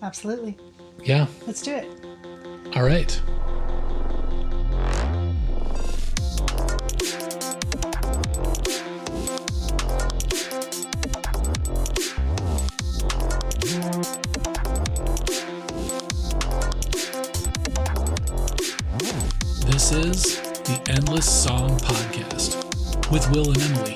Absolutely. Yeah. Let's do it. All right. This is the Endless Song Podcast with Will and Emily.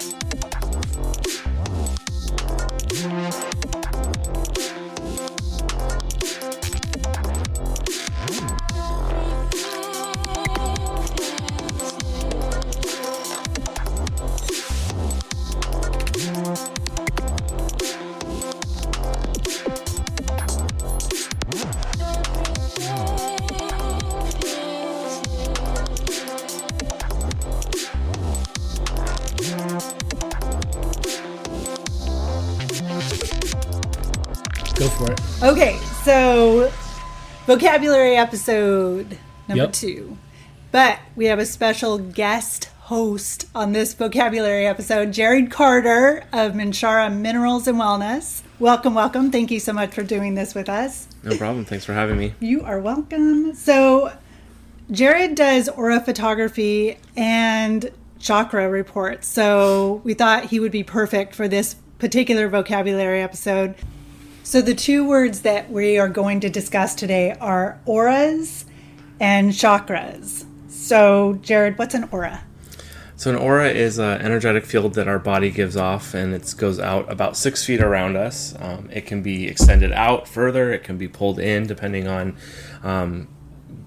Go for it. Okay, so vocabulary episode number 2. But we have a special guest host on this vocabulary episode, Jared Carter of Minshara Minerals and Wellness. Welcome, welcome. Thank you so much for doing this with us. No problem. Thanks for having me. You are welcome. So Jared does aura photography and chakra reports. So we thought he would be perfect for this particular vocabulary episode. So the two words that we are going to discuss today are auras and chakras. So Jared, what's an aura? So an aura is an energetic field that our body gives off, and it goes out about 6 feet around us. It can be extended out further. It can be pulled in depending on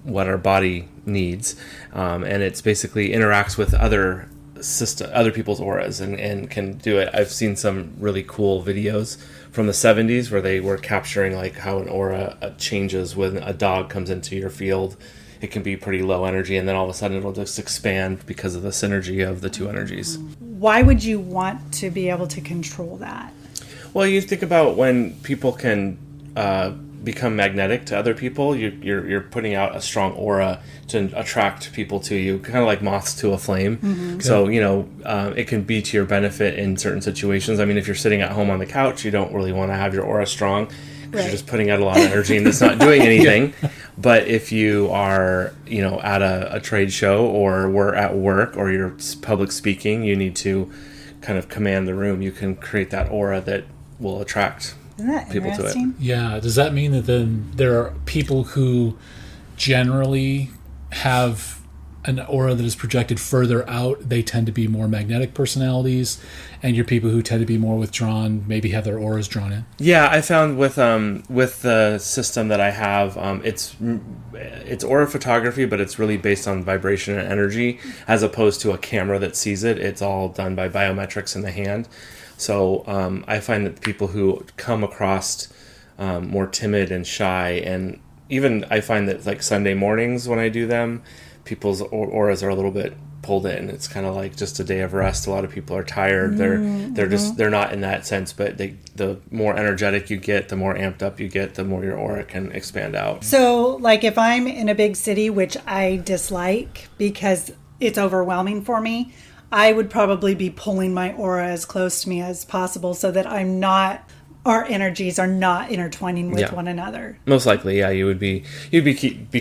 what our body needs. And it's basically interacts with other people's auras and can do it. I've seen some really cool videos from the 70s where they were capturing like how an aura changes when a dog comes into your field. It can be pretty low energy, and then all of a sudden it'll just expand because of the synergy of the two energies. Why would you want to be able to control that? Well, you think about when people can become magnetic to other people, you're putting out a strong aura to attract people to you, kind of like moths to a flame. Mm-hmm. So, it can be to your benefit in certain situations. I mean, if you're sitting at home on the couch, you don't really want to have your aura strong because you're just putting out a lot of energy and it's not doing anything. Yeah. But if you are, at a trade show or we're at work or you're public speaking, you need to kind of command the room. You can create that aura that will attract people to it. Yeah. Does that mean that then there are people who generally have an aura that is projected further out? They tend to be more magnetic personalities, and your people who tend to be more withdrawn maybe have their auras drawn in. Yeah, I found with the system that I have, it's aura photography, but it's really based on vibration and energy as opposed to a camera that sees it. It's all done by biometrics in the hand. So I find that the people who come across more timid and shy, and even I find that like Sunday mornings when I do them, people's auras are a little bit pulled in. It's kind of like just a day of rest. A lot of people are tired. They're not in that sense, but the more energetic you get, the more amped up you get, the more your aura can expand out. So like if I'm in a big city, which I dislike because it's overwhelming for me, I would probably be pulling my aura as close to me as possible so that our energies are not intertwining with one another. Most likely, yeah, you'd be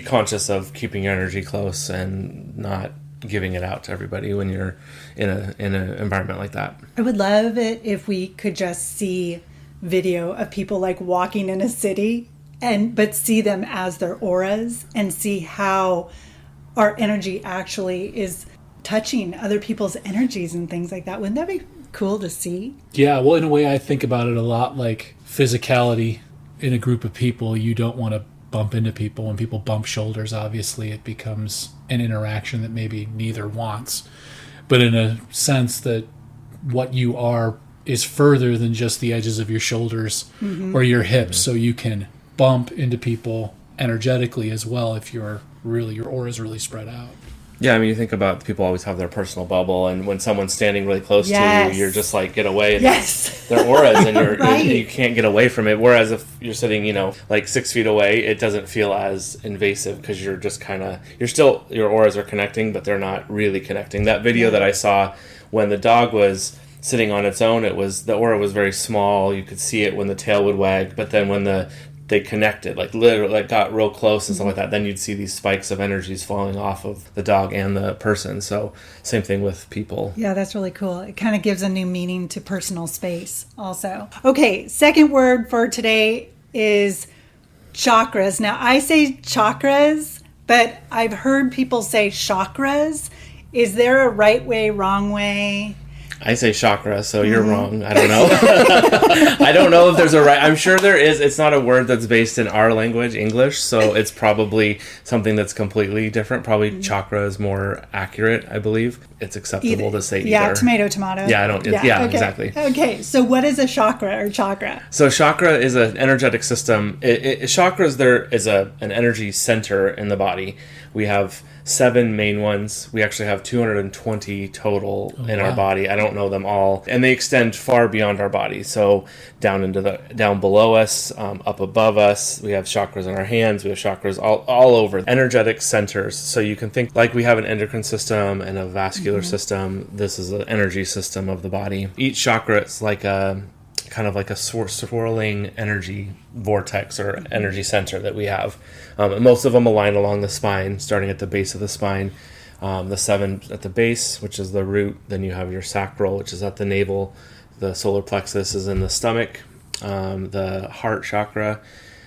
conscious of keeping your energy close and not giving it out to everybody when you're in an environment like that. I would love it if we could just see video of people like walking in a city but see them as their auras and see how our energy actually is touching other people's energies and things like that. Wouldn't that be cool to see? Yeah, well, in a way I think about it a lot like physicality in a group of people. You don't want to bump into people. When people bump shoulders, obviously it becomes an interaction that maybe neither wants. But in a sense that what you are is further than just the edges of your shoulders or your hips, so you can bump into people energetically as well if your aura is really spread out. Yeah, I mean, you think about people always have their personal bubble, and when someone's standing really close to you, you're just like, get away. And their auras, and you can't get away from it. Whereas if you're sitting, like 6 feet away, it doesn't feel as invasive because you're just your auras are connecting, but they're not really connecting. That video that I saw when the dog was sitting on its own, the aura was very small. You could see it when the tail would wag, but then when the they connected, like literally, like got real close and stuff like that, then you'd see these spikes of energies falling off of the dog and the person. So same thing with people. Yeah, that's really cool. It kind of gives a new meaning to personal space also. Okay, second word for today is chakras. Now, I say chakras, but I've heard people say chakras. Is there a right way, wrong way? I say chakra, so you're wrong. I don't know. I don't know if there's a right. I'm sure there is. It's not a word that's based in our language, English, so it's probably something that's completely different. Probably chakra is more accurate, I believe. It's acceptable to say either. Yeah, tomato. Yeah, Okay. Exactly. Okay, so what is a chakra or chakra? So chakra is an energetic system. Chakras, there is an energy center in the body. We have 7 main ones. We actually have 220 total in our body. I don't know them all, and they extend far beyond our body. So down below us, up above us, we have chakras in our hands. We have chakras all over. Energetic centers. So you can think like we have an endocrine system and a vascular system. This is an energy system of the body. Each chakra is like a kind of like a swirling energy vortex or energy center that we have. Most of them align along the spine, starting at the base of the spine. The 7 at the base, which is the root. Then you have your sacral, which is at the navel. The solar plexus is in the stomach. The heart chakra.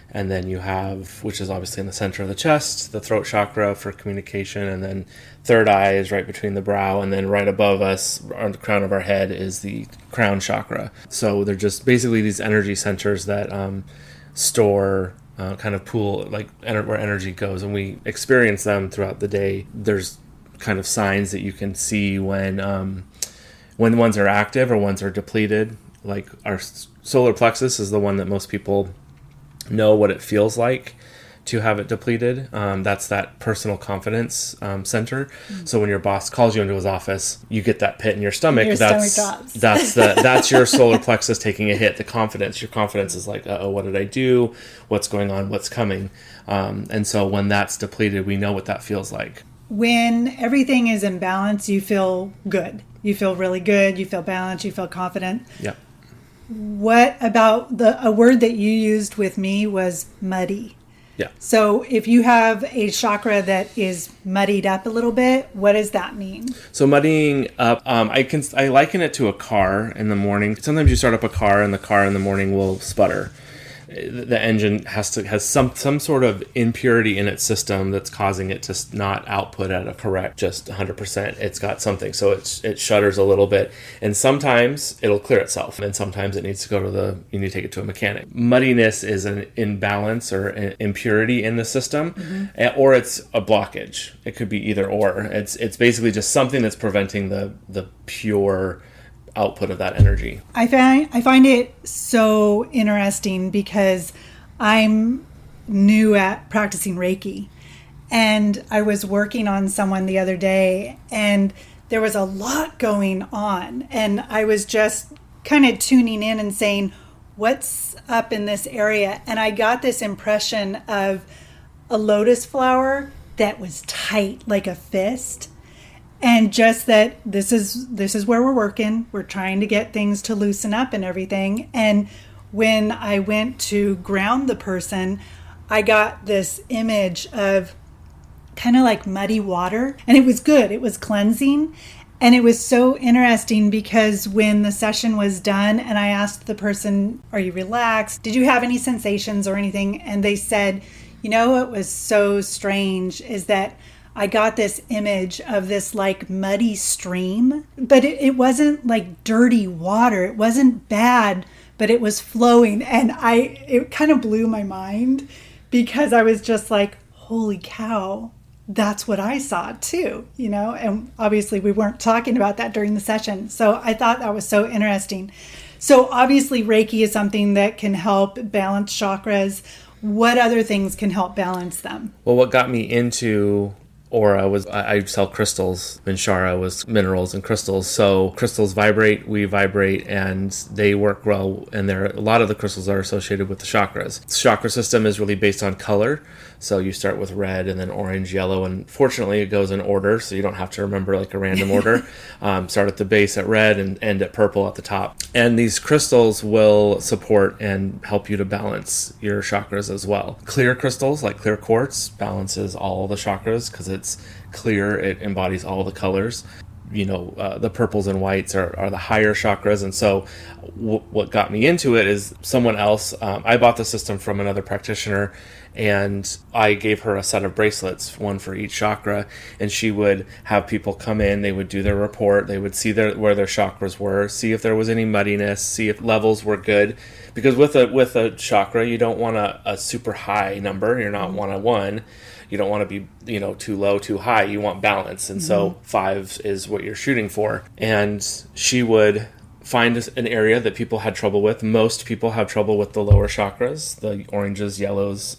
And then you have, which is obviously in the center of the chest, the throat chakra for communication. And then third eye is right between the brow. And then right above us, on the crown of our head, is the crown chakra. So they're just basically these energy centers that store, kind of pool, like where energy goes. And we experience them throughout the day. There's kind of signs that you can see when ones are active or ones are depleted. Like our solar plexus is the one that most people know what it feels like to have it depleted. That's that personal confidence center. So when your boss calls you into his office, you get that pit in your stomach. That's your solar plexus taking a hit. The confidence. Your confidence is like, oh, what did I do? What's going on? What's coming? And so when that's depleted, we know what that feels like. When everything is in balance, you feel good. You feel really good. You feel balanced. You feel confident. Yeah. What about a word that you used with me was muddy? Yeah. So if you have a chakra that is muddied up a little bit, what does that mean? So muddying up, I liken it to a car in the morning. Sometimes you start up a car and the car in the morning will sputter. The engine has some sort of impurity in its system that's causing it to not output at a correct, just 100%. It's got something, so it shudders a little bit, and sometimes it'll clear itself, and sometimes it needs to go to you need to take it to a mechanic. Muddiness is an imbalance or an impurity in the system, or it's a blockage. It could be either or. It's basically just something that's preventing the pure output of that energy. I find it so interesting because I'm new at practicing Reiki, and I was working on someone the other day, and there was a lot going on, and I was just kind of tuning in and saying, what's up in this area? And I got this impression of a lotus flower that was tight like a fist. And just that this is where we're working. We're trying to get things to loosen up and everything. And when I went to ground the person, I got this image of kind of like muddy water. And it was good. It was cleansing. And it was so interesting because when the session was done and I asked the person, are you relaxed? Did you have any sensations or anything? And they said, you know what was so strange is that I got this image of this like muddy stream, but it wasn't like dirty water. It wasn't bad, but it was flowing. And it kind of blew my mind because I was just like, holy cow, that's what I saw too, you know? And obviously we weren't talking about that during the session. So I thought that was so interesting. So obviously Reiki is something that can help balance chakras. What other things can help balance them? Well, what got me into aura was I sell crystals. Minshara was minerals and crystals. So crystals vibrate, we vibrate, and they work well. And a lot of the crystals are associated with the chakras. The chakra system is really based on color. So you start with red and then orange, yellow, and fortunately it goes in order, so you don't have to remember like a random order. Start at the base at red and end at purple at the top. And these crystals will support and help you to balance your chakras as well. Clear crystals like clear quartz balances all the chakras because it's clear, it embodies all the colors. The purples and whites are the higher chakras. And so what got me into it is someone else, I bought the system from another practitioner, and I gave her a set of bracelets, one for each chakra, and she would have people come in, they would do their report, they would see where their chakras were, see if there was any muddiness, see if levels were good. Because with a chakra, you don't want a super high number, you're not 101. You don't want to be, too low, too high. You want balance. And so 5 is what you're shooting for. And she would find an area that people had trouble with. Most people have trouble with the lower chakras, the oranges, yellows,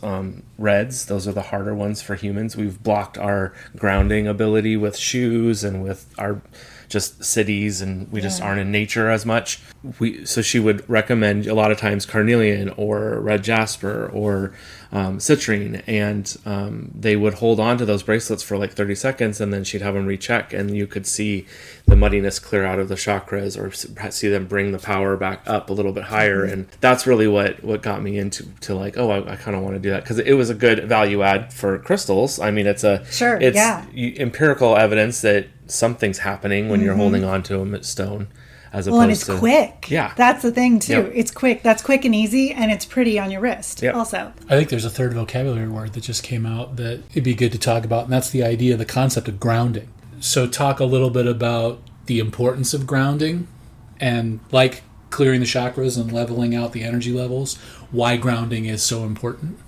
reds. Those are the harder ones for humans. We've blocked our grounding ability with shoes and with our just cities, and we just aren't in nature as much. So she would recommend a lot of times carnelian or red jasper or citrine, and they would hold on to those bracelets for like 30 seconds, and then she'd have them recheck, and you could see the muddiness clear out of the chakras, or see them bring the power back up a little bit higher. And that's really what got me into like, I kind of want to do that, because it was a good value add for crystals. I mean, it's empirical evidence that something's happening when you're holding on to a stone, as opposed and it's to quick. Yeah, that's the thing too. Yep. It's quick. That's quick and easy, and it's pretty on your wrist. Yep. Also, I think there's a third vocabulary word that just came out that it'd be good to talk about, and that's the concept of grounding. So talk a little bit about the importance of grounding, and like clearing the chakras and leveling out the energy levels, why grounding is so important.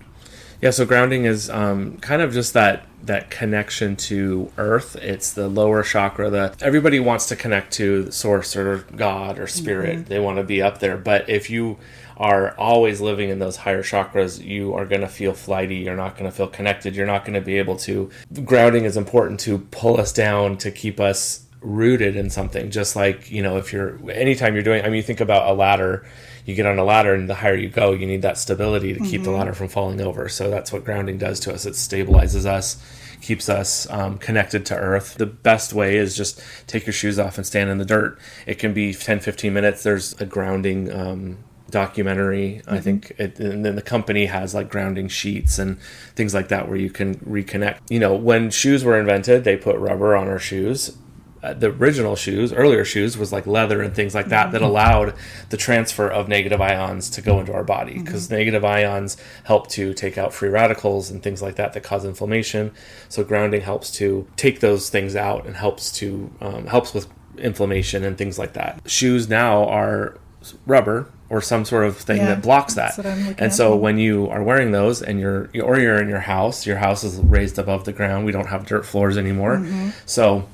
Yeah, so grounding is kind of just that connection to earth. It's the lower chakra. Everybody wants to connect to the source or God or spirit. They want to be up there. But if you are always living in those higher chakras, you are going to feel flighty. You're not going to feel connected. You're not going to be able to. Grounding is important to pull us down, to keep us rooted in something. Just like, anytime you're doing, you think about a ladder. You get on a ladder, and the higher you go, you need that stability to keep the ladder from falling over. So that's what grounding does to us. It stabilizes us, keeps us connected to earth. The best way is just take your shoes off and stand in the dirt. It can be 10-15 minutes. There's a grounding documentary, I think, and then the company has like grounding sheets and things like that where you can reconnect. When shoes were invented, they put rubber on our shoes. The original earlier shoes was like leather and things like that allowed the transfer of negative ions to go into our body, because negative ions help to take out free radicals and things like that cause inflammation. So grounding helps to take those things out and helps with inflammation and things like that. Shoes now are rubber or some sort of thing that blocks that. And so when you are wearing those and you're in your house is raised above the ground. We don't have dirt floors anymore. So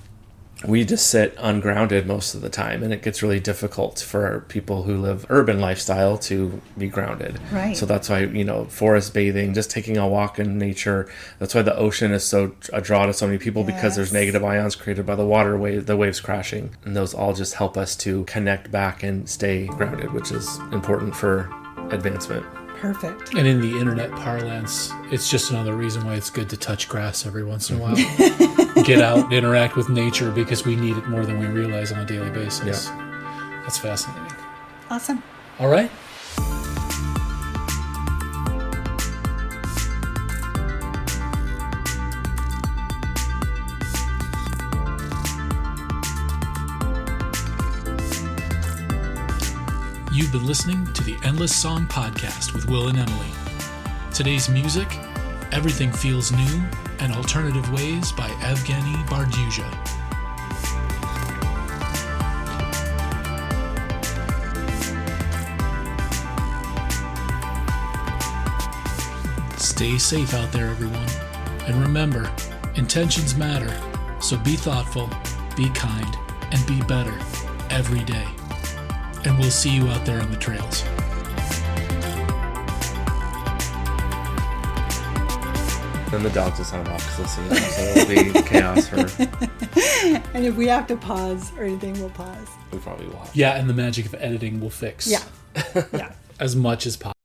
we just sit ungrounded most of the time, and it gets really difficult for people who live urban lifestyle to be grounded. Right. So that's why, forest bathing, just taking a walk in nature. That's why the ocean is so a draw to so many people, because there's negative ions created by the waves crashing. And those all just help us to connect back and stay grounded, which is important for advancement. Perfect. And in the internet parlance, it's just another reason why it's good to touch grass every once in a while. Get out and interact with nature, because we need it more than we realize on a daily basis. Yeah. That's fascinating. Awesome. All right. You've been listening to the Endless Song Podcast with Will and Emily. Today's music, Everything Feels New and Alternative Ways by Evgeny Bardyuzha. Stay safe out there, everyone. And remember, intentions matter. So be thoughtful, be kind, and be better every day. And we'll see you out there on the trails. Then the dogs will sound off because they'll see them, so it'll be chaos for. And if we have to pause or anything, we'll pause. We probably will. Yeah, and the magic of editing will fix. Yeah. Yeah. As much as possible.